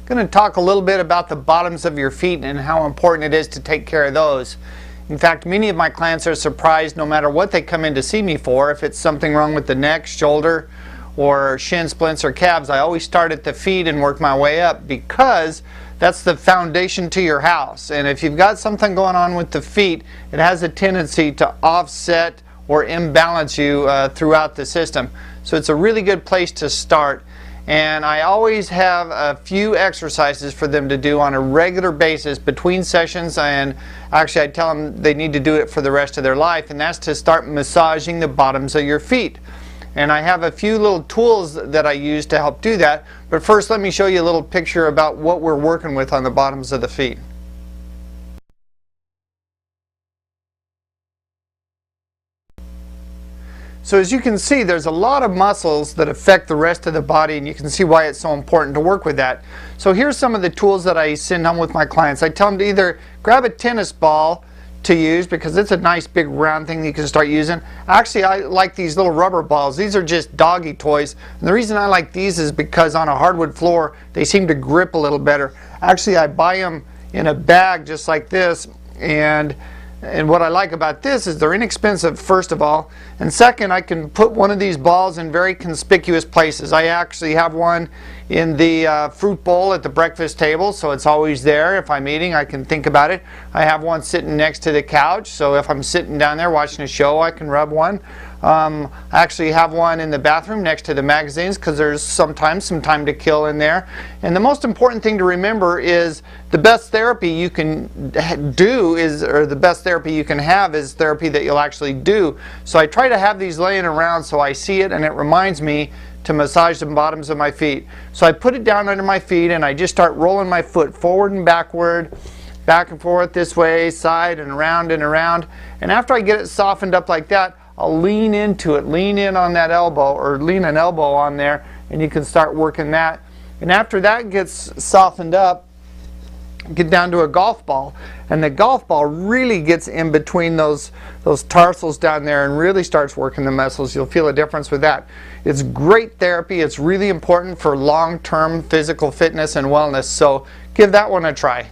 going to talk a little bit about the bottoms of your feet and how important it is to take care of those. In fact, many of my clients are surprised no matter what they come in to see me for. If it's something wrong with the neck, shoulder, or shin splints or calves, I always start at the feet and work my way up, because that's the foundation to your house. And if you've got something going on with the feet, it has a tendency to offset or imbalance you throughout the system. So it's a really good place to start. And I always have a few exercises for them to do on a regular basis between sessions, and actually I tell them they need to do it for the rest of their life, and that's to start massaging the bottoms of your feet. And I have a few little tools that I use to help do that. But first, let me show you a little picture about what we're working with on the bottoms of the feet. So as you can see, there's a lot of muscles that affect the rest of the body, and you can see why it's so important to work with that. So here's some of the tools that I send home with my clients. I tell them to either grab a tennis ball to use, because it's a nice big round thing that you can start using. Actually, I like these little rubber balls. These are just doggy toys, and the reason I like these is because on a hardwood floor they seem to grip a little better. Actually, I buy them in a bag just like this, and what I like about this is they're inexpensive, first of all, and second, I can put one of these balls in very conspicuous places. I actually have one in the fruit bowl at the breakfast table, so it's always there. If I'm eating, I can think about it. I have one sitting next to the couch, so if I'm sitting down there watching a show, I can rub one. I actually have one in the bathroom next to the magazines, because there's sometimes some time to kill in there. And the most important thing to remember is the best therapy you can do is, or the best therapy you can have is therapy that you'll actually do. So I try to have these laying around so I see it and it reminds me to massage the bottoms of my feet. So I put it down under my feet and I just start rolling my foot forward and backward, back and forth this way, side and around and around. And after I get it softened up like that, I'll lean into it, lean in on that elbow, or lean an elbow on there, and you can start working that. And after that gets softened up, get down to a golf ball, and the golf ball really gets in between those tarsals down there and really starts working the muscles. You'll feel a difference with that. It's great therapy. It's really important for long-term physical fitness and wellness, so give that one a try.